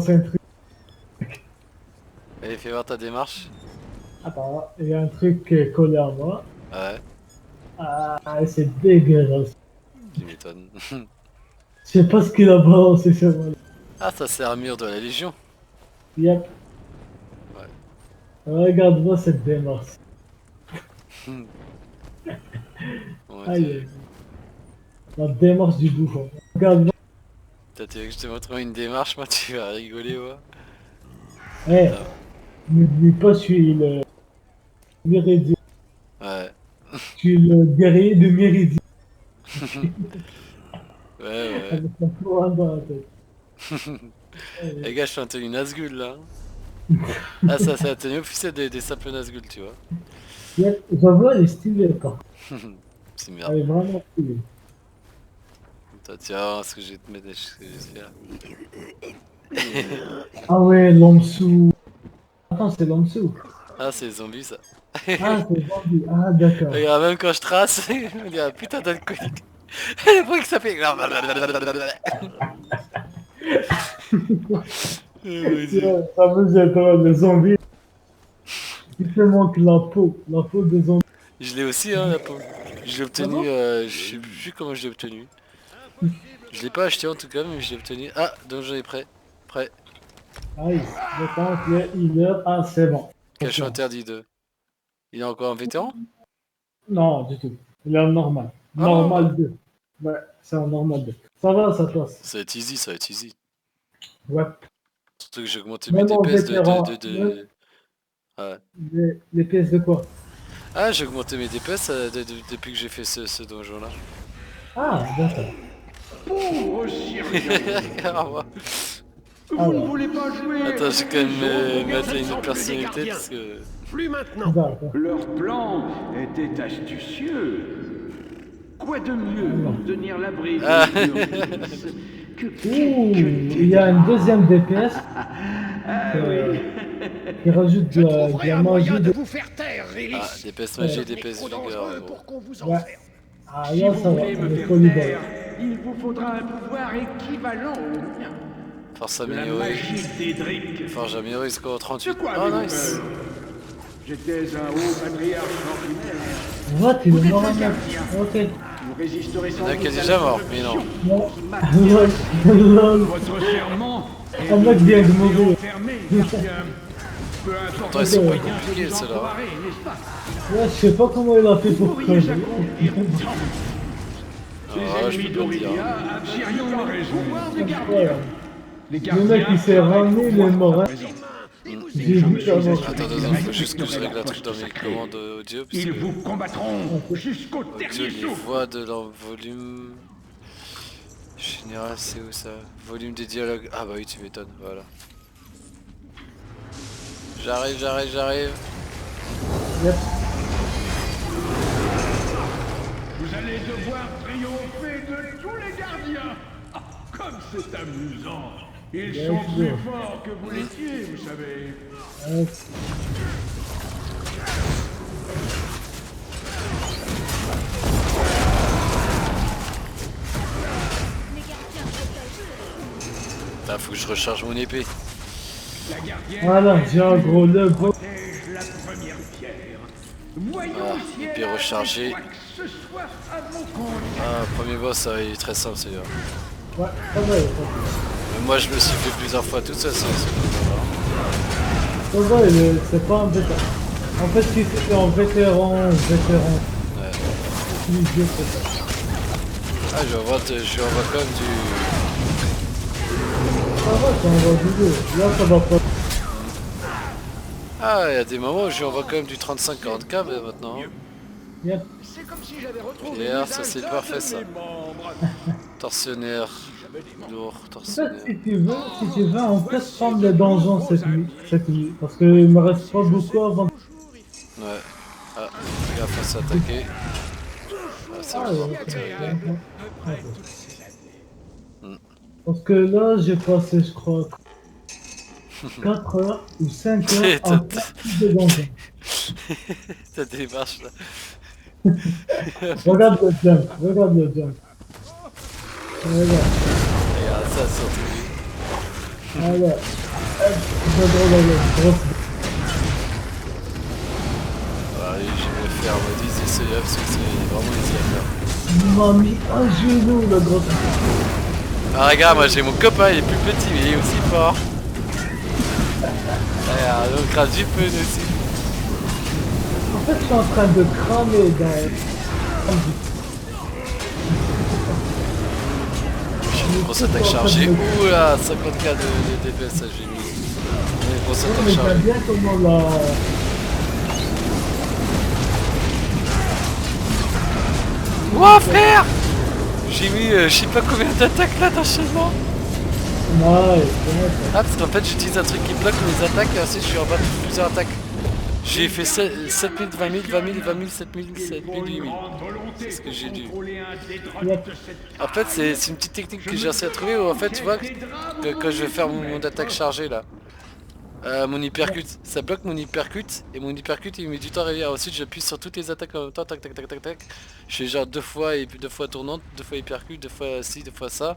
lancer un truc. Allez, fais voir ta démarche. Attends, il y a un truc qui est collé à moi. Ouais, Ah, c'est dégueulasse. tu m'étonnes. Je sais pas ce qu'il a balancé sur moi. Ah, ça c'est armure de la Légion. Yep. Ouais. Regarde-moi cette démarche. Mon Aïe, dieu. aïe. La démarche du bouffon. Regarde-moi. Toi, tu veux que je te montre une démarche, moi tu vas rigoler, ouais. Eh, Ah, n'oublie pas, je suis le Méridien. ouais. Je suis le guerrier de Méridien. Ouais, ouais. Avec la couronne dans la tête. Les Eh, gars, je suis un tenue Nazgûl là. Ah, ça c'est la tenue officielle des simples Nazgûl, tu vois. yep, j'avoue, elle est stylée, quoi. C'est Elle merde. est vraiment stylée. Toi, tiens, ce que je vais te mettre, ce que je vais te faire. Ah ouais, Longsu. Attends, c'est Longsu. Ah, c'est les zombies ça. Ah, c'est vendu. Ah, d'accord. Regarde, même quand je trace, on dirait un putain d'alcoolique. Le bruit que ça fait. Oh mon dieu. Ouais, ça me jette, les zombies. Il te manque la peau des zombies. Je l'ai aussi, hein, la peau. Je l'ai Ah obtenu, bon? je sais plus comment je l'ai obtenu. Je l'ai pas acheté en tout cas, mais je l'ai obtenu. Ah, donc j'en ai prêt. Prêt. Aïe, je pense qu'il est... Ah, c'est bon. Cachot Confiance. interdit 2. Il est encore un vétéran? Non, du tout. Il est en normal. Ah ouais. Normal 2. Ouais, c'est un normal 2. Ça va, ça passe. Ça va être easy, ça va être easy. Ouais. Surtout que j'ai augmenté mes Même en DPS vétéran, même Ouais. les pièces de quoi? Ah, j'ai augmenté mes DPS depuis que j'ai fait ce donjon là. Ah, d'accord. Pauvre Sirion, Au revoir. Ah vous ne ouais, voulez pas jouer Attends, avec j'ai quand les même autres mettre une exemples autre des personnalité gardiens. parce que... Plus maintenant. d'accord. Leur plan était astucieux. Quoi de mieux Non. pour tenir l'abri Ah. d'une meurtrice que Ouh, quelques il y a une tétras. deuxième DPS Ah euh, oui. qui rajoute Je de trouverai la un moyen magie de de... vous faire taire, Rilis. Ah, DPS Ouais. magie, Vous êtes DPS trop vigueur en dangereux gros. pour qu'on vous Ouais. enferme. Ah, Si là, vous ça va. voulez On me est faire polyvalent. taire, il vous faudra un pouvoir équivalent au mien. Force De la améliorée. magie d'Edric. Forge améliorée, score De 38. quoi Oh avez-vous nice. peur? J'étais un haut patriarche sanguinaire. What, il Vous est êtes mort un un mec. gardien. Ok. Vous résisterez Il y sans en a doute qui est à déjà la mort, mais non. corruption Bon. qui m'attire. Lol. Votre serment est Un mec de vient de vous mourir. enfermer, gardien. Peu importe Pourtant, ils sont le pas moyen compliqués, que vous ceux-là. emploierez, n'est-ce pas? Ouais, je sais pas comment il a fait Vous pour pourriez crever. accomplir tant. Ah, Les je ennemis peux pas te dire. d'Aurélia, Sirion a raison. Pouvoir des gardiens. Incroyable. Les Le gardiens mec, il s'est travaillent ramené pour les moi morts. à Hein. présent. J'ai Et je me vu suis comment... assuré Attends, qu'ils faut juste que je respecteraient règle leur un truc poste dans mes sacré. commandes audio. Parce Ils que vous combattront jusqu'au audio, dernier les souffle. voix de leur volume. Général, c'est où ça? Volume des dialogues. Ah bah oui, tu m'étonnes, voilà. J'arrive, j'arrive, j'arrive. Yep. Vous allez devoir triompher de tous les gardiens. Ah, comme c'est amusant. Ils Bien sont sûr. plus forts que vous l'étiez, vous savez. Ouais. Là, faut que je recharge mon épée. La gardienne Voilà, j'ai un gros level. protège la première pierre. Voyons Ah, si épée elle a rechargée. fait quoi que ce soit à mon compte. Ah, premier boss, ça va, il est très simple celui-là. Ouais, ça va, Mais moi, je me suis fait plusieurs fois tout ça, ça va, c'est pas un vétéran. En fait, si c'était en vétéran, Ouais. plus vieux que ça. Ah, je lui envoie quand même du... Ça va, ça en va du jeu. Là, ça va pas. Ah, il y a des moments où je lui envoie quand même du 35-40k mais maintenant. Yep. C'est comme si j'avais retrouvé Pierre, l'usage ça c'est d'un parfait de ça. mes membres. Torsionnaire. Lourd, En fait, torsionnaire. si tu veux, on peut se prendre les donjons cette nuit. Parce qu'il me reste pas beaucoup avant. Ouais. Ah, fais gaffe à s'attaquer. Ah, c'est Ah, bon. ouais, Agréable. Après ok. toutes ces années. Parce que là, j'ai passé, je crois, 4 heures ou 5 heures à faire plus de donjons. Ta démarche là. Regarde le jump, regarde le jump. Regarde. Regarde ça surtout. Voilà. Hop, je drôle à la grosse. Allez, je vais faire mode easy celui-là parce que c'est vraiment easy à faire. Il m'a mis un genou, le gros. Ah regarde, moi j'ai mon copain, il est plus petit mais il est aussi fort. Regarde, donc grâce du feu aussi. En fait, je suis en train de cramer dans... Grosse attaque chargée. Oula, 50k de DPS ça j'ai mis. Mais grosse Ouais, attaque mais t'as chargée. bien comment la... Ouah frère, j'ai mis je sais pas combien d'attaques là d'enchaînement. Ouais, Ah parce qu'en fait j'utilise un truc qui bloque mes attaques et ensuite je suis en bas de plusieurs attaques. J'ai fait 7000, 20 000, 20 000, 20 000, 7000, 7000, 8000. C'est ce que j'ai dû. En fait c'est une petite technique que j'ai réussi à trouver où en fait tu vois que quand je vais faire mon attaque chargée là. Mon hypercute, ça bloque mon hypercute et mon hypercute il met du temps à réagir. Ensuite j'appuie sur toutes les attaques en même temps, tac tac tac tac tac. Je fais genre deux fois tournante, deux fois hypercute, deux fois ci, deux fois ça.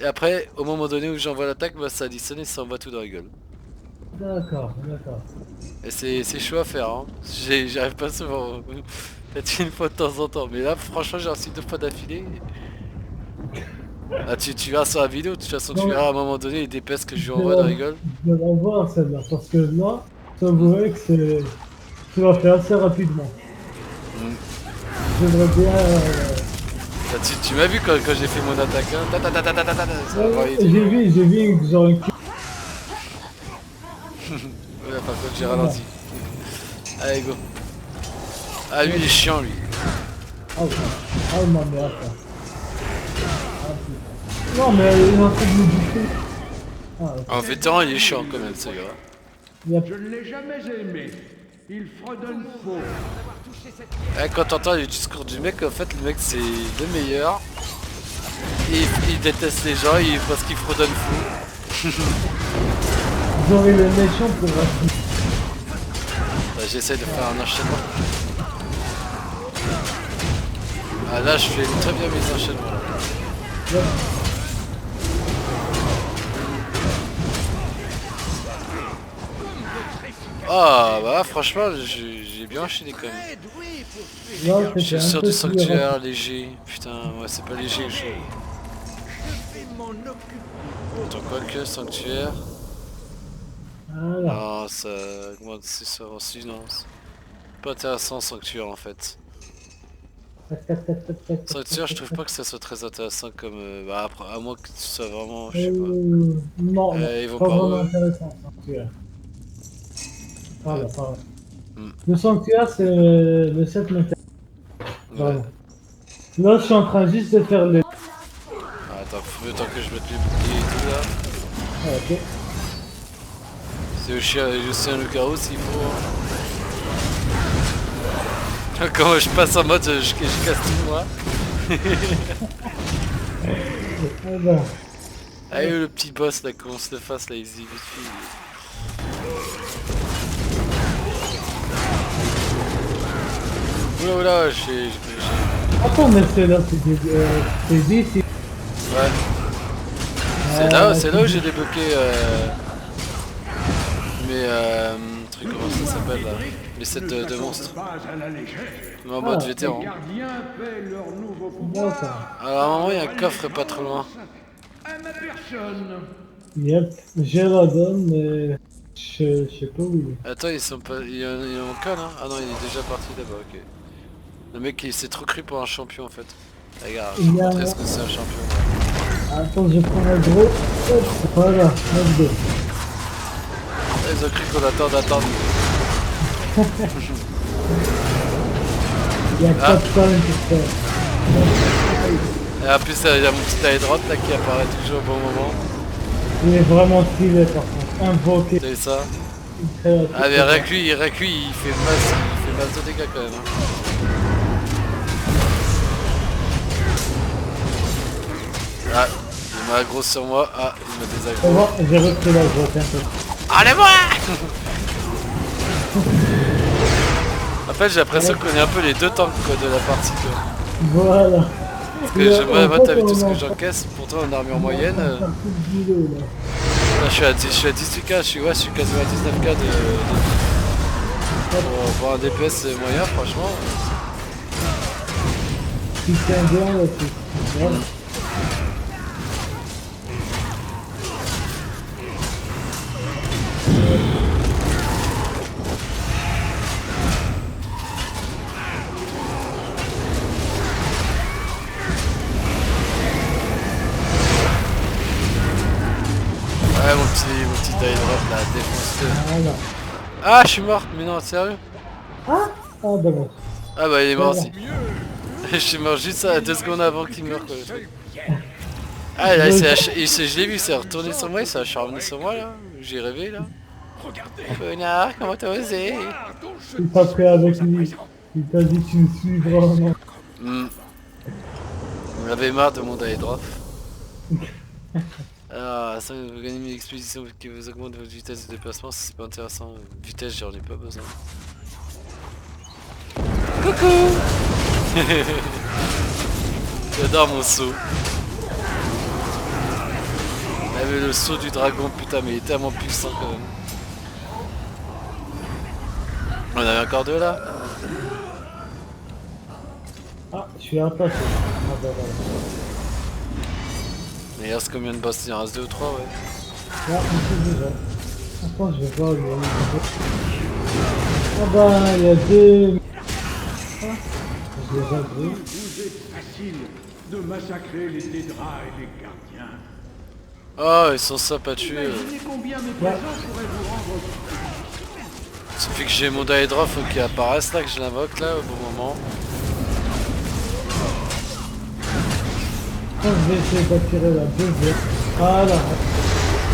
Et après au moment donné où j'envoie l'attaque, bah, ça additionne et ça envoie tout dans la gueule. d'accord. Et c'est chaud à faire hein. J'y arrive pas souvent. Peut-être une fois de temps en temps. Mais là franchement j'ai réussi deux fois d'affilée. Ah tu verras sur la vidéo, de toute façon tu verras à un moment donné les DPS que je lui envoie dans la gueule. Je vais la voir celle-là, parce que là, ça vous voyez que c'est... Tu vas faire assez rapidement. J'aimerais bien... Ah, tu m'as vu quand j'ai fait mon attaque hein. Ta, ta, ta, ta, ta, ta, ta, ça a envoyé des- J'ai vu que genre une... Ouais, par contre j'ai ralenti. Allez go. Ah lui il est chiant lui. Ah ouais. Ah ma mère, ça. Ah, putain. Non mais il est en train de me bouffer. Ah, ok. En vétéran il est chiant quand même celui-là. Il y a... Je ne l'ai jamais aimé. Il fredonne faux. Quand t'entends le discours du mec, en fait le mec c'est le meilleur. Il déteste les gens parce qu'il fredonne fou. Genre il est méchant pour rester. J'essaie de faire un enchaînement. Ah là je fais très bien mes enchaînements là. Ouais. Ah bah franchement j'ai bien enchaîné quand même. Là, Je c'était suis sur un peu du plus sanctuaire léger. Putain ouais c'est pas léger le jeu. Attends quoi que sanctuaire. Voilà. Non ça augmente c'est ça aussi non. C'est pas intéressant sanctuaire en fait. Tac, tac, tac, tac, tac, Sanctuaire je tac, trouve tac, pas que ça soit très intéressant comme bah après à moins que tu sois vraiment je sais pas. Non, Ils vont pas pas vraiment eux. intéressant, le sanctuaire. Voilà, voilà. Hmm. Le sanctuaire, c'est le 7 m'intéresse. Ouais. Vraiment. Là, je suis en train juste de faire les... Ah, attends, faut le temps que je mette les boucliers et tout là. Ah, ok. C'est aussi un loup-garou s'il faut. Hein. Quand je passe en mode je casse tout moi. Ah ben, Allez le petit boss là qu'on se le fasse là, easy vite fait. Oula oula, j'ai... attends, mais c'est là, c'est dit, c'est... Ouais. C'est là où j'ai débloqué mes trucs, comment ça s'appelle là, les sets de monstres. Pas à la légère. Mais en mode Ah. vétéran. Les gardiens paient leur nouveau pouvoir. D'accord. Alors à un moment il y a un coffre pas trop loin. À ma personne. Yep, j'ai la donne, mais... Je sais pas où il est. Attends, ils sont pas. Il y a un cas là. Ah non, il est déjà parti là-bas, ok. Le mec il s'est trop cru pour un champion en fait. Regarde, je vais Il y a- montrer ce que c'est un champion. Attends, je prends un gros... Hop, voilà, 9-2. Ils ont cru qu'on attend d'attendre. Il y a Ah. pas de time pour faire. Et en plus il y a mon petit taille droite là qui apparaît toujours au bon moment. Il est vraiment stylé par contre. Invoqué. T'as vu ça? Créatif. Ah mais rien que lui, il fait masse de dégâts quand même. Hein. Ah, il m'a aggro sur moi. Ah, il m'a Ça désagré. va, j'ai repris la droite un peu. Allez-moi. En fait j'ai l'impression qu'on est un peu les deux tanks quoi, de la partie quoi. Voilà. Parce que moi t'as vu tout ce que j'encaisse, pourtant en armure moyenne. là. Là, je suis à 18k, je suis quasiment à 19k pour un DPS moyen, franchement. Tu tiens bien là-dessus. Voilà. Ouais, mon petit die drop là, défonce-le. Voilà. Ah, je suis mort, mais non, sérieux? Ah, dommage. Ah bah il est mort aussi. Mieux. Je suis mort juste à 2 secondes avant qu'il meure quoi. Le truc. Ah là, je l'ai vu, il s'est retourné sur moi, il s'est acharné sur moi là. J'ai rêvé là. Regardez. Connard, comment t'as osé? Il t'a pris avec lui. Il t'a dit tu me suis vraiment. On avait marre de mon die drop. Alors, ça vous gagnez une expédition qui vous augmente votre vitesse de déplacement, c'est pas intéressant. Vitesse, j'en ai pas besoin. Coucou. J'adore mon saut. Ah, mais le saut du dragon, putain, mais il est tellement puissant quand même. On en avait encore deux là. Ah, je suis attaché. Ah bah voilà. Mais il reste combien de boss? Il en reste 2 ou 3, ouais. Là, on sait déjà. Attends, je vais voir. Ah bah, il y a deux. Ah, j'ai déjà vu. Vous êtes facile de massacrer les Tédras et les gardiens. Oh, ils sont sympas à tuer. Imaginez combien mes présents pourraient vous rendre. Suffit que j'ai mon die drop qui apparaisse là, que je l'invoque là au bon moment. Je vais essayer d'attirer la deuxième. Voilà.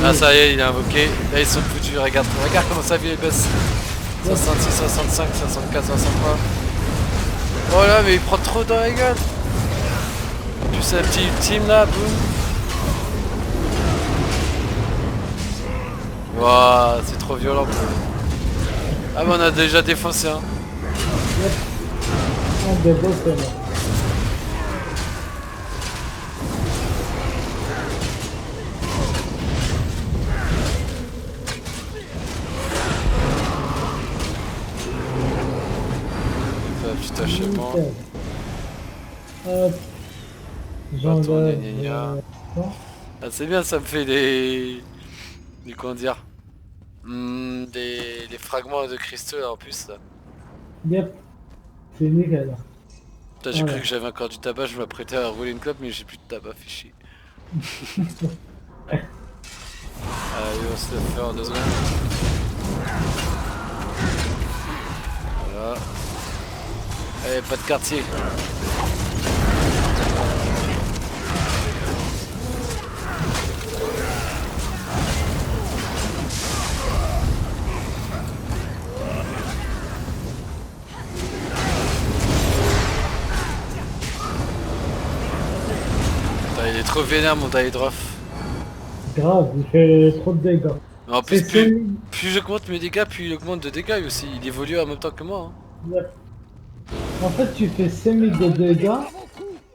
Ah ça y est, il est invoqué. Là ils sont foutus, regarde comment sa vie est baisse. 66, 65, 64, 63. Oh là mais il prend trop dans la gueule. Tu sais, petit ultime là, boum. Waouh, c'est trop violent. Ah bah on a déjà défoncé un. Yep. Un des boss est là. Petit achèvement. Nickel. Hop. Bâton, J'enlève. gna, gna, gna. Non. Ah c'est bien, ça me fait des comment dire, des fragments de cristaux là, en plus là. Yep. C'est nickel. Putain, j'ai Voilà. cru que j'avais encore du tabac, je m'apprêtais à rouler une clope mais j'ai plus de tabac, fait chier. Allez, on se le fait en 2 secondes. Voilà. Allez, pas de quartier. Putain, il est trop vénère mon die drop. Grave, il fait trop de dégâts. Mais en plus, C'est celui- plus j'augmente mes dégâts, plus il augmente de dégâts aussi. Il évolue en même temps que moi. Yep. En fait, tu fais 5000 de dégâts, Hein.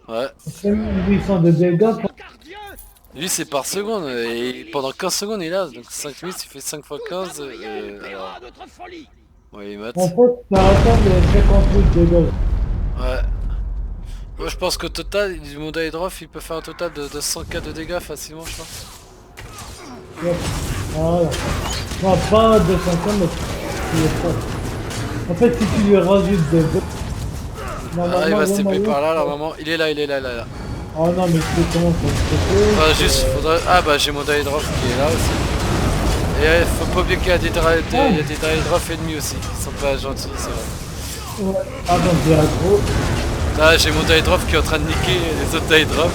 Ouais. 5800 de dégâts. Gardien. Lui c'est par seconde et pendant 15 secondes il est là. Donc 5000 tu fais 5 x 15. Alors... Notre folie. Ouais, il mate. En fait, ça atteint les 58 de dégâts. Ouais. Moi je pense qu'au total, mon die drop il peut faire un total de 100k de dégâts facilement je pense. Yep. Voilà. Non, pas 250, mais il est fort. En fait, si tu lui rajoutes des deux... Ah, il va se taper par là, normalement. Il est là, là. Oh non, mais tu comment ça se fait. Faudra juste, ah bah j'ai mon die drop qui est là aussi. Et faut pas oublier qu'il y a des die drop ennemis aussi, qui sont pas gentils, c'est vrai. Ouais. Ah non, j'ai aggro. Là j'ai mon die drop qui est en train de niquer les autres die drop.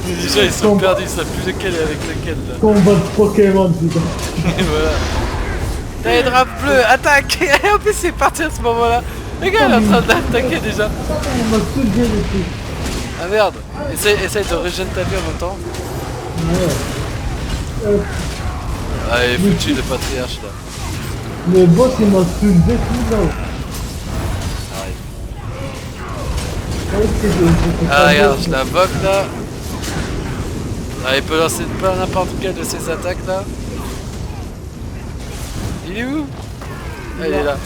Déjà ils sont perdus, ils savent plus lequel est avec lequel là. Combat de Pokémon, putain. Et voilà. Die drop bleu, attaque. Et en plus c'est parti à ce moment là. Le gars il est en train d'attaquer déjà. On m'a tout bien dessus. Ah merde. Essaye de régénérer ta vie en même temps. Ouais. Ah il est foutu le patriarche là. Le boss, il m'a soulevé tout là-haut. Ouais, Ah regarde, je l'invoque là. Ah, il peut lancer pas n'importe quelle de ses attaques là. Il est où? Elle est là.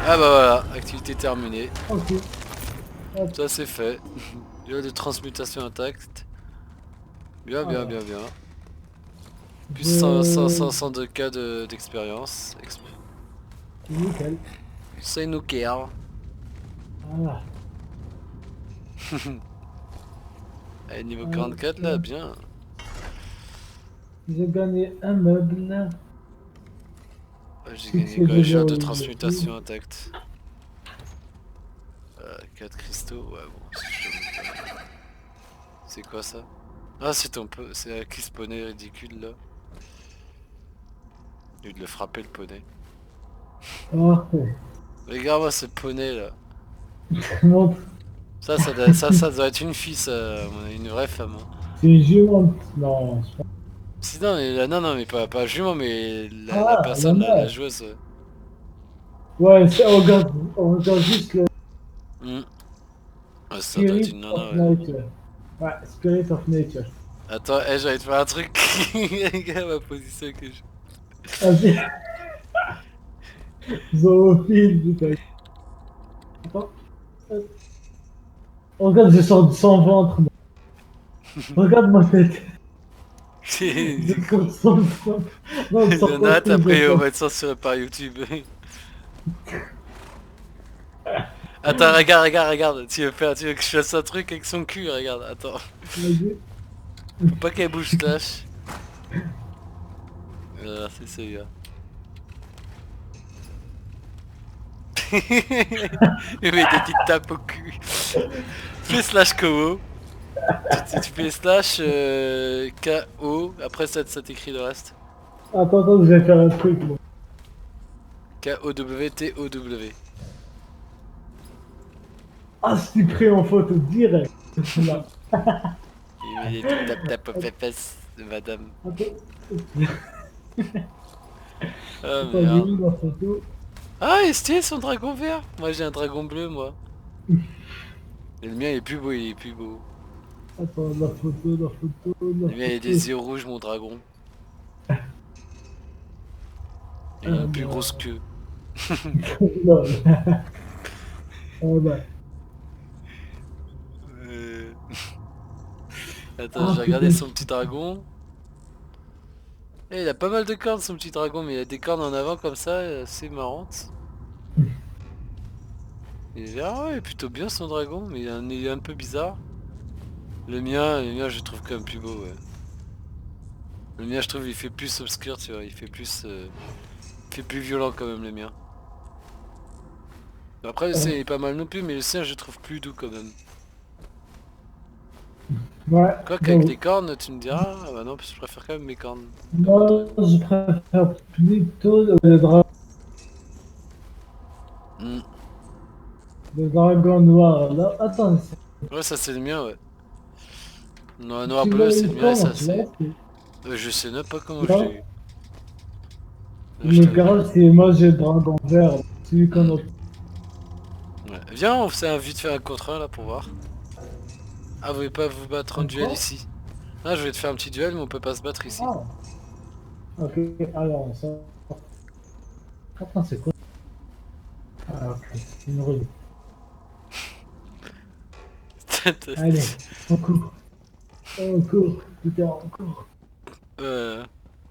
Ah bah voilà, activité terminée. Ok. Hop. Ça c'est fait. Duel de transmutation intacte. Bien, bien, bien, bien. Plus 102 cas d'expérience. Nickel. C'est nous care. Voilà. Allez, niveau 44 là, bien. J'ai gagné un meuble. J'ai Succès gagné quoi? de Gel de vol. transmutation intacte. 4 cristaux, ouais bon. C'est quoi ça? Ah c'est ton peu. C'est qui ce poney ridicule là. J'ai eu de le frapper le poney. Parfait. Regarde-moi ce poney là. Montre. Ça doit être une fille ça, une vraie femme. Hein. C'est une jument. Non, je pense. Si non mais, non mais pas jument mais la Ah, la personne, la mère. joueuse. Ouais, on regarde juste le Hmm. Ouais, ça doit être Spirit une nana of ouais. Nature. Ouais, Spirit of Nature. Attends, j'allais te faire un truc. Regarde ma position que je... Vas-y. Zoophile, putain. Attends. Regarde, je sors de son ventre. Moi. Regarde ma tête. Je sors de son ventre. Non, de Il y son en a, contenu, après on je va être censuré par YouTube. Attends, regarde. Tu veux que je fasse un truc avec son cul, regarde, attends. Vas-y. Faut pas qu'elle bouge slash. C'est celui-là. Il met des petites tapes au cul. Fais slash KO. Tu fais slash KO. Après ça t'écrit le reste. Attends, je vais faire un truc. Moi. KOWTOW. Ah, je suis pris en photo direct. Là. Il met des petites tapes aux fesses de madame. Attends. Ah Attends, j'ai merde. mis la photo. Ah, il est stylé son dragon vert. Moi j'ai un dragon bleu moi. Et le mien il est plus beau, il est plus beau. Attends, la photo, la photo, la Le mien il a photo. des yeux rouges mon dragon. Et il a une plus Bah... grosse queue. non. Bah... Euh, Attends, Ah, j'ai regardé putain. son petit dragon. Eh, il a pas mal de cornes son petit dragon, mais il a des cornes en avant comme ça, c'est marrante. Ah ouais, plutôt bien son dragon, mais il est un peu bizarre. Le mien je le trouve quand même plus beau, ouais. Le mien je trouve il fait plus obscur, tu vois, il fait plus violent quand même le mien. Après le sien il est pas mal non plus, mais le sien je le trouve plus doux quand même. Ouais, Quoi qu'avec bon. les cornes, tu me diras, ah bah non, je préfère quand même mes cornes. Moi, je préfère plutôt Hmm. le dragon noir. Là, attends, Ouais, ça c'est le mien, ouais. Noir tu bleu l'as c'est eu le mien et comment, ça tu vois? c'est... Je sais même pas comment je Là, l'ai eu. Là, je le t'avoue. grave, c'est moi, j'ai le dragon vert. Celui qu'on a. Ouais. Viens, on fait vite fait un contre un là pour voir. Ah, vous voulez pas vous battre en duel Quoi? ici? Ah, je vais te faire un petit duel, mais on peut pas se battre ici. Ah, ok, alors, ça. Attends, c'est quoi? Ah, ok, c'est une rue. Allez, on court. On court, putain, on court. Euh,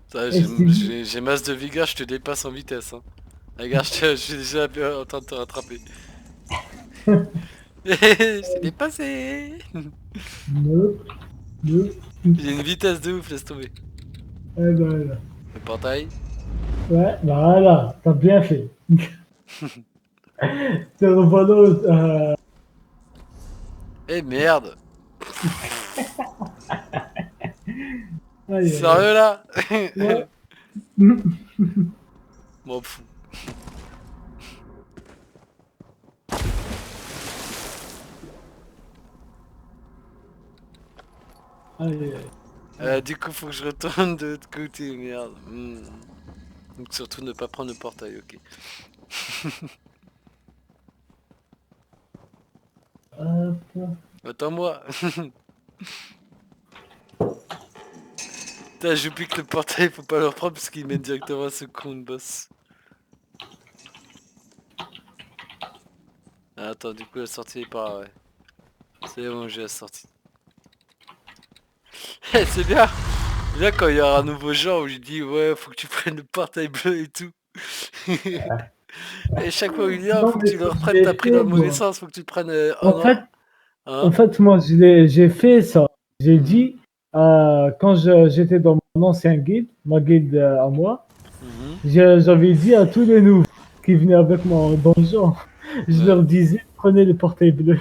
ça, Et c'est lui. j'ai masse de vigueur, je te dépasse en vitesse. Hein. Regarde, je suis déjà en train de te rattraper. Je t'ai dépassé. Deux, deux. J'ai une vitesse de ouf, laisse tomber. Eh ben là. Le portail. Ouais, voilà, t'as bien fait. T'es revenu. Eh merde. Aïe, aïe, aïe. Sérieux là? Ouais. M'en fous. Aïe, aïe, aïe. Du coup, faut que je retourne de l'autre côté, merde. Donc surtout ne pas prendre le portail, ok. Hop. Attends-moi. Putain, j'oublie que le portail, faut pas le reprendre parce qu'il mène directement à ce con de boss. Ah, attends, du coup, la sortie est par là, ouais. C'est bon, j'ai la sortie. C'est bien! Là, quand il y aura un nouveau genre où je dis, ouais, faut que tu prennes le portail bleu et tout. Et chaque fois où il y a, Non, faut que mais tu le ça, je reprennes, l'ai t'as pris dans fait, le mauvais moi. sens, faut que tu le prennes En fait, hein. en fait, moi, j'ai fait ça. J'ai dit, quand j'étais dans mon ancien guide, ma guide à moi, Mhm. j'avais dit à tous les nouveaux qui venaient avec moi en donjon, je Ouais. leur disais, prenez le portail bleu.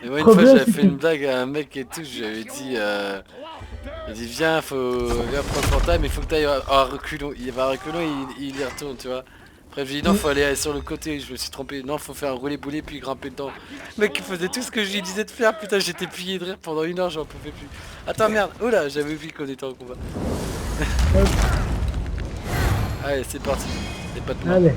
Et moi, une fois, Problème, j'avais c'est fait que une blague à un mec et tout, j'avais dit, il dit, viens, viens prendre le portail, mais il faut que t'ailles à reculons. Il va à reculons, il y retourne, tu vois. Après, j'ai dit, non, faut aller sur le côté, je me suis trompé. Non, faut faire un roulé-boulé, puis grimper dedans. Le mec, il faisait tout ce que je lui disais de faire, putain, j'étais plié de rire pendant 1 heure, j'en pouvais plus. Attends, merde, oula, j'avais oublié qu'on était en combat. Allez, c'est parti. C'est pas de moi. allez,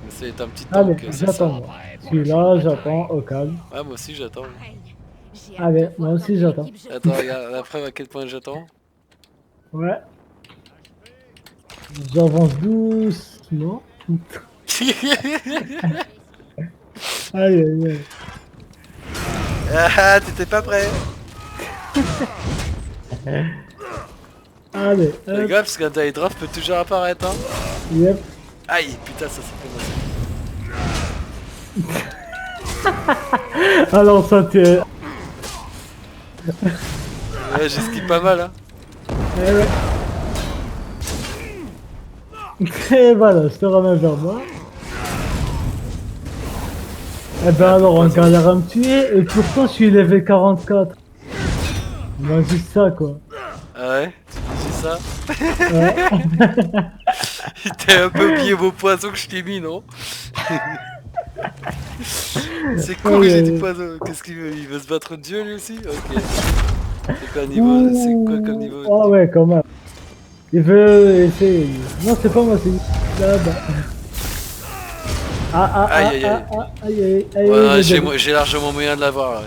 C'est un petit allez, tank, c'est ça. j'attends moi. Je suis là, j'attends au calme. Ah, moi aussi, j'attends. Allez, moi aussi j'attends. Attends, regarde la preuve à quel point j'attends. Ouais. J'avance doucement. Aïe, aïe, aïe. Ah, t'étais pas prêt. Allez, Fais hop, gaffe parce qu'un die drop peut toujours apparaître, hein. yep. Aïe, putain, ça s'est fait mal. Alors ça t'es... Ouais, j'esquive pas mal, hein. Eh ouais. Et voilà, je te ramène vers moi. Eh ben alors on galère à me tuer et pourtant je suis level 44. Moi juste ça quoi. Ah ouais, tu dis ça. Ouais. T'as un peu oublié vos poisons que je t'ai mis, non? C'est con que j'ai dit poison. Qu'est-ce qu'il veut? Il veut se battre contre Dieu lui aussi? Ok. C'est quoi niveau? C'est quoi comme niveau? Ah ouais quand même. Il veut essayer. Non c'est pas moi, c'est là-bas. Aïe, aïe, aïe. Aïe aïe aïe. Ouais, j'ai largement moyen de l'avoir là.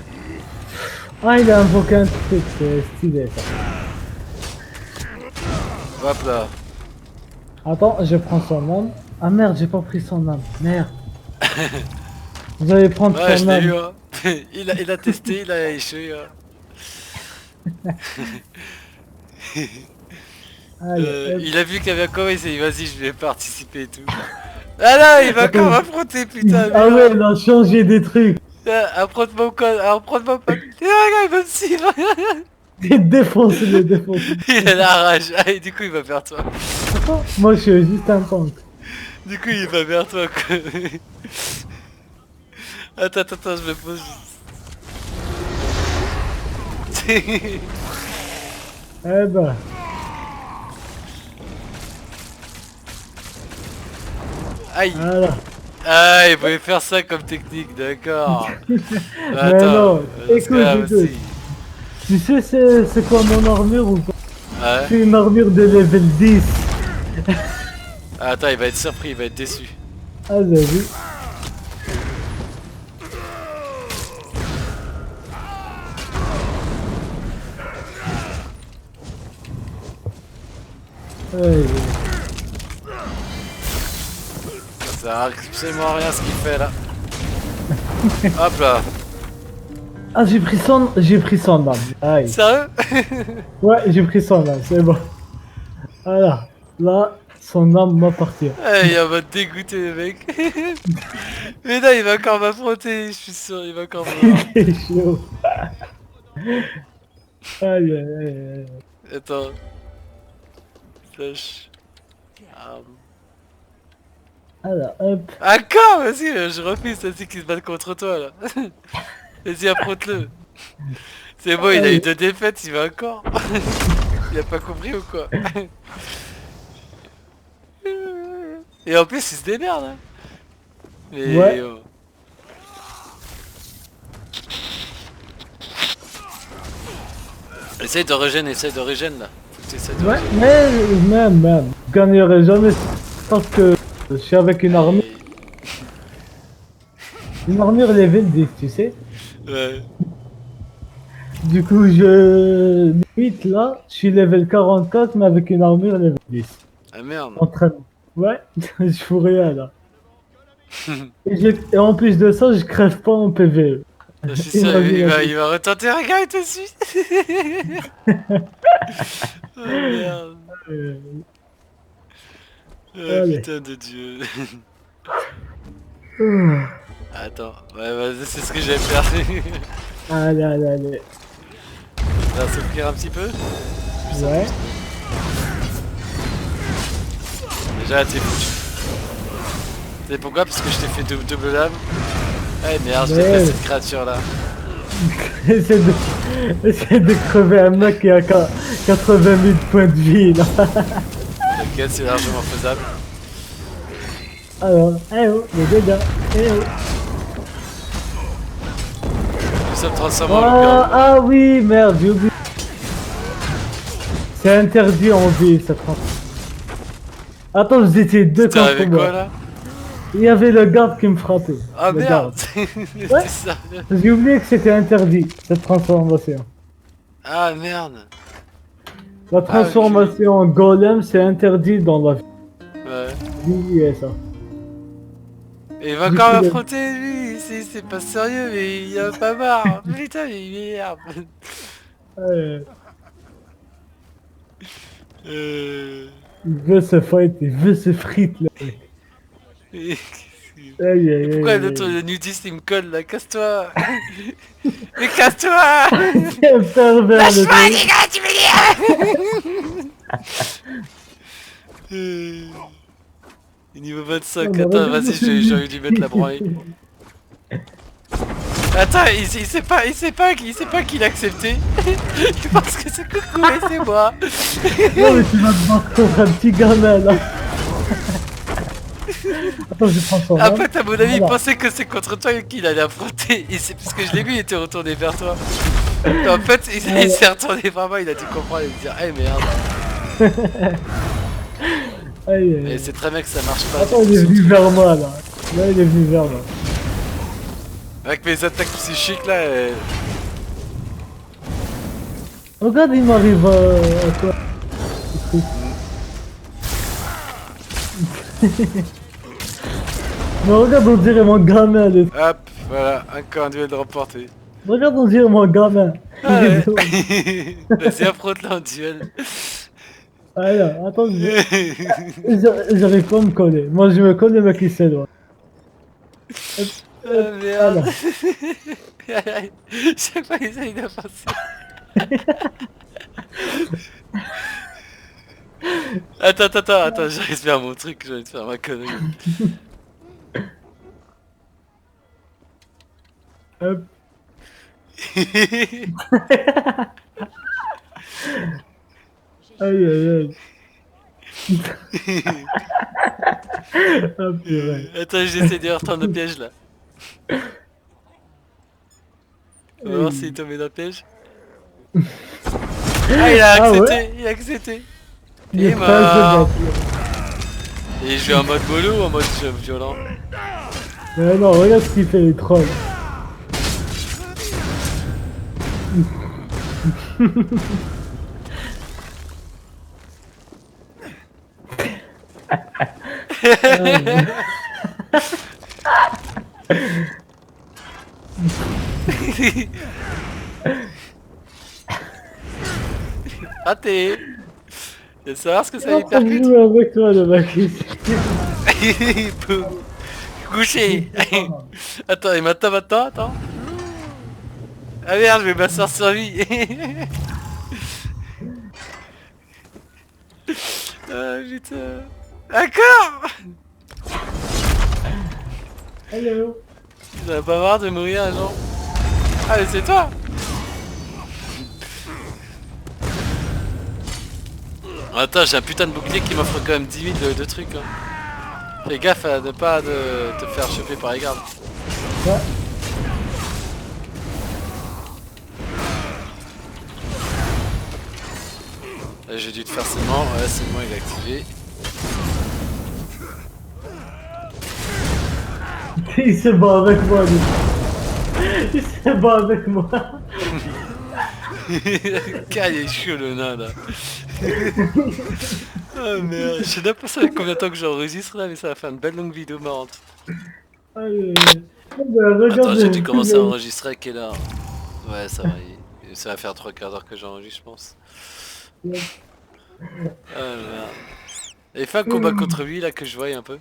Ah il a invoqué un truc, c'est stylé ça. Hop là. Attends, je prends son âme. Ah merde, j'ai pas pris son âme. Merde. Vous allez prendre Ouais, je son l'ai âme. eu, hein. il a testé, il a échoué. Hein. Allez, hop. Il a vu qu'il y avait encore, il s'est dit vas-y, je vais participer et tout. Ah là, il va encore m'affronter, putain. Ah mais ouais, non. il a changé des trucs. Apprends-moi code, apprends-moi pas. Il va me suivre. Défonce le défonce. Il a la rage. Ah, et du coup, il va vers toi. Moi, je suis juste un tank. Du coup, il va vers toi. Quoi. Attends, je me pose. Eh ben. Aïe. Voilà. Ah, il pouvait faire ça comme technique, d'accord. Mais non, écoute. Tu sais c'est quoi mon armure ou pas? Ouais. C'est une armure de level 10. Ah, attends, il va être surpris, il va être déçu. Ah, j'ai vu. Ouais. Ça sert absolument à rien ce qu'il fait là. Hop là. Ah, j'ai pris son âme. Aïe. Sérieux? Ouais, j'ai pris son âme, c'est bon. Voilà. Là, son âme m'appartient. Il va te dégoûter le mec. Mais là il va encore m'affronter, je suis sûr, il va encore me... C'est chaud. Aïe, aïe, aïe. Attends. Slash. Alors, hop. Encore, vas-y, je refuse, c'est qui se battent contre toi là. Vas-y, affronte-le. C'est bon, il a eu 2 défaites, il va encore. Il a pas compris ou quoi? Et en plus, il se démerde. Hein. Mais, Ouais. Essaye de régène là. Faut que tu essaies de Ouais, régène. mais même. Je gagnerai jamais parce que je suis avec une armure. Une armure level 10, tu sais. Ouais. Du coup, limite là, je suis level 44, mais avec une armure level 10. Ah merde. Entraînement. Ouais, je fous rien là. Et en plus de ça, je crève pas en PvE. Je suis sûr, Imagine la il va retenter un gars et tout de suite. Oh merde. euh, Oh Allez. putain de dieu. euh, Attends, ouais, vas-y, c'est ce que j'ai faire. Allez, allez, allez. On va s'ouvrir un petit peu. Ouais. Déjà, t'es foutu. C'est pourquoi? Parce que je t'ai fait double lame. Eh merde, je Ouais. déteste cette créature là. Essaie de crever un mec qui a 80 000 points de vie là. T'inquiète, c'est largement faisable. Alors, eh oh, les dégâts. Eh oh. Nous sommes transformés en Oh, loup-garou. ah oui, merde, j'ai oublié. C'est interdit en vie, ça prend. Attends, vous étiez deux T'es contre arrivé moi. quoi là? Il y avait le garde qui me frappait. Ah Le merde. garde. C'est ça. J'ai oublié que c'était interdit, cette transformation. Ah merde. La transformation en golem, c'est interdit dans la vie. Ouais. Oubliez ça. Et il va Du encore coup, m'affronter lui, c'est pas sérieux mais il a pas marre. Putain mais merde. Il veut se fight, il veut se frite là. Et- Aïe, aïe, Pourquoi aïe, l'autre aïe. le nudiste il me colle là? Casse-toi. Mais casse-toi. C'est un pervers le Lâche-moi truc. les gars, tu me dis. Niveau 25, Non, mais attends, regarde, vas-y, c'est j'ai envie de lui mettre la branlée. Attends, il sait pas qu'il a accepté. Il pense que c'est coucou et c'est moi. Non mais tu vas te battre contre un petit gamin là. Attends, je prends son En arme. fait, à mon avis, il Voilà. pensait que c'est contre toi qu'il allait affronter. Et c'est parce que je l'ai vu, il était retourné vers toi. Et en fait, il s'est retourné vers moi, il a dû comprendre et me dire, eh merde. Aïe, aïe, Et aïe. c'est très bien que ça marche pas. Attends, il est venu vers moi là. Là, il est venu vers moi. Avec mes attaques psychiques là, Regarde, il m'arrive à toi. Mais regarde, on dirait mon gamin. hop, voilà, encore un duel remporté. Regarde, on dirait mon gamin. Ah ouais. Vas-y, affronte-la en duel. Alors, attends, j'arrive pas à me coller. Moi, je me colle, le mec il s'éloigne. Ah merde. Voilà. Chaque fois il essaye de passer. Attends, j'arrive de faire mon truc, j'arrive de faire ma connerie. Hop. Aïe, aïe, aïe. Ah, purée. Attends, j'essaie de retourner le piège là. On va voir s'il est tombé dans le piège. Ah, il a Ah accepté, ouais. il a accepté. Il Il est est pas mort. de Et je vais en mode mollo ou en mode violent? Mais non, regarde ce qu'il fait, les trolls. Raté. Je veux savoir ce que ça Il est lui en train de percute. jouer avec toi, le mec. Boum. Couché. Attends, il m'attend maintenant, attends. Ah merde, je vais m'asseoir sur lui. Ah putain. D'accord. Hello. Tu vas pas marre de mourir un jour. Ah mais c'est toi. Attends, j'ai un putain de bouclier qui m'offre quand même 10 000 de trucs. Hein. Fais gaffe à ne pas te faire choper par les gardes. Ouais. Là, j'ai dû te faire seulement. Ouais, seulement il est activé. Il se bat avec moi, lui. Il s'est bat avec moi. Caille est chaud le nain là. Oh merde, je sais même pas ça fait combien de temps que j'enregistre là, mais ça va faire une belle longue vidéo marrante. Aïe, regarde. Attends, j'ai dû commencer à enregistrer à quelle heure? Ouais, ça va, ça va faire 3/4 que j'enregistre, je pense. Ouais. Ah merde. Et fait un combat contre lui là que je voie un peu.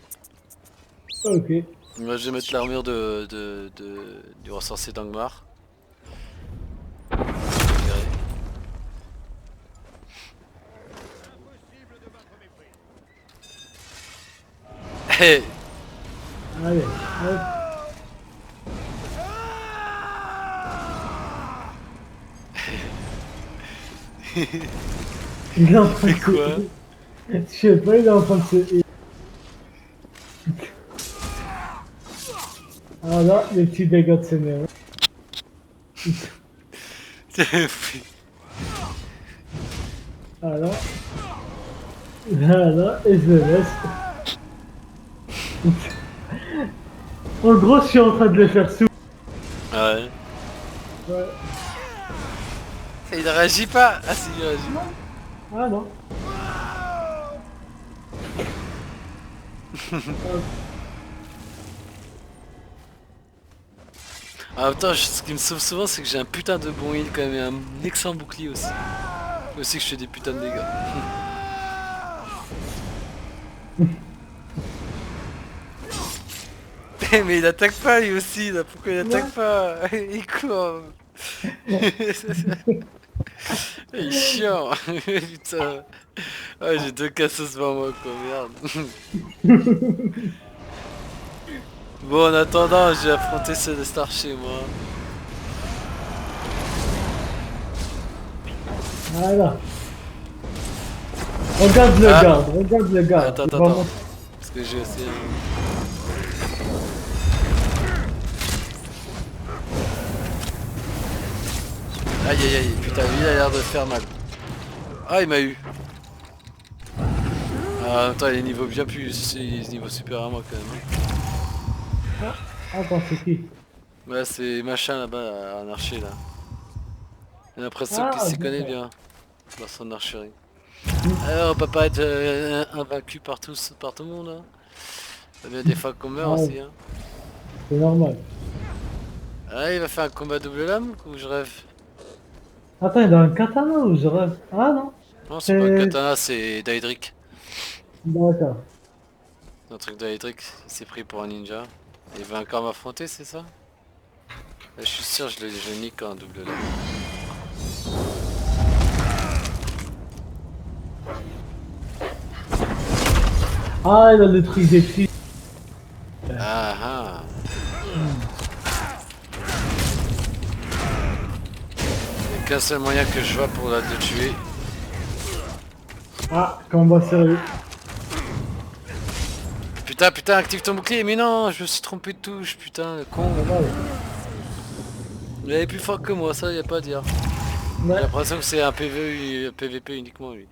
Ok. Moi je vais mettre l'armure du ressorcier d'Angmar. Hey. Allez, hop. Il est en train de C'est quoi? Je sais pas, il est en train de se... Ah là, les petits dégâts de Seigneur. Alors. Voilà, et je le laisse. En gros, je suis en train de les faire sous. Ouais. Ouais. Il réagit pas. Ah si, il réagit. Ah non. En même temps, ce qui me sauve souvent, c'est que j'ai un putain de bon heal quand même et un excellent bouclier aussi. Aussi que je fais des putains de dégâts. Mais il attaque pas lui aussi là, pourquoi il attaque pas? Il court. Il est chiant. Putain. Ah, j'ai deux cassos devant moi quoi, merde. Bon, en attendant, j'ai affronté ce star chez moi. Voilà. Regarde le Ah. garde, regarde le garde. Attends, Il va attends. monter. Parce que j'ai aussi un... Aïe aïe aïe, putain, lui il a l'air de faire mal. Ah, il m'a eu. Ah, attends, il est niveau bien plus... Il est niveau supérieur à moi quand même. Attends, c'est qui? Ouais, c'est machin là-bas, un archer là. J'ai l'impression Ah, qu'il s'y connaît bien dans son archerie. Alors, on peut pas être invaincu par tout le monde. Hein. Il y a bien des fois qu'on meurt Ah, aussi. Hein. c'est normal. Ah, il va faire un combat double lame ou je rêve? Attends, il a un katana ou je rêve? Ah non. Non, c'est pas un katana, c'est Daedric. D'accord. Un truc Daedric, il s'est pris pour un ninja. Il va encore m'affronter, c'est ça? Là, je suis sûr, je le nique en double lame. Ah, il a le truc des filles. Ah ah. Il n'y a qu'un seul moyen que je vois pour la le tuer. Ah, combat sérieux. Putain, putain, active ton bouclier, mais non, je me suis trompé de touche, putain, le con. Normal. Il est plus fort que moi, ça y a pas à dire. J'ai Ouais. l'impression que c'est un PVP uniquement lui.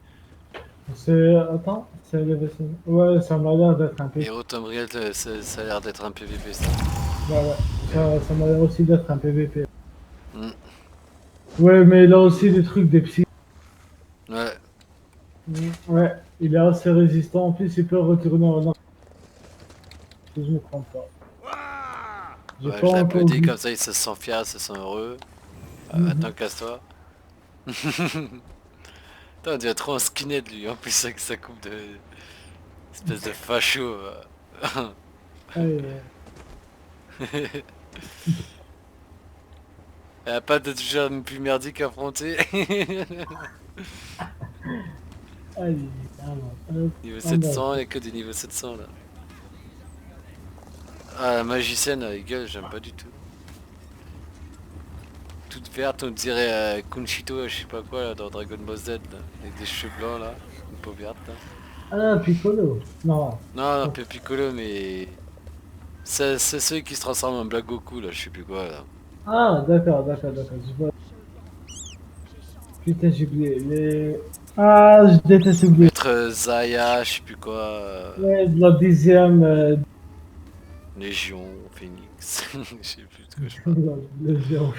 C'est... Attends, c'est le vaisseau. Ouais, ça m'a l'air d'être un peu... Héros Tombriel, ça a l'air d'être un PVP ça. Ouais, ouais. Ça m'a l'air aussi d'être un PVP. Mm. Ouais, mais il a aussi des trucs des psy. Ouais. Ouais, il est assez résistant. En plus, il peut retourner en arrière. Si je me trompe pas. J'ai Ouais, pas je l'ai encore applaudi vu. comme ça, il se sent fier, il se sent heureux. Attends, casse-toi. Putain, on dirait trop un skinhead lui, en plus avec sa coupe de... espèce de facho. Aïe, Elle a pas de jeu plus merdique à affronter. aïe, alors, Niveau en bas. 700, il n'y a que des niveaux 700 là. Ah, la magicienne, elle gueule, j'aime pas du tout. Toute verte, on dirait Conchito, je sais pas quoi, là, dans Dragon Ball Z, là, avec des cheveux blancs là, une peau verte là. Ah, Piccolo. Non. Non, non, pas Piccolo, mais... C'est celui qui se transforme en Black Goku là, je sais plus quoi là. Ah, d'accord. Je vois. Putain, j'ai oublié. Ah, je déteste oublier. Maître Zaya, je sais plus quoi. Ouais, de la 10e. Légion, Phoenix, je sais plus de quoi je parle. Le géant.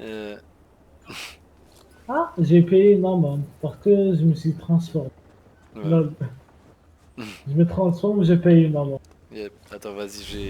Euh, Ah, j'ai payé une amende parce que je me suis transformé. ouais. Là, je me transforme, j'ai payé une amende. Yep. Attends, vas-y, j'ai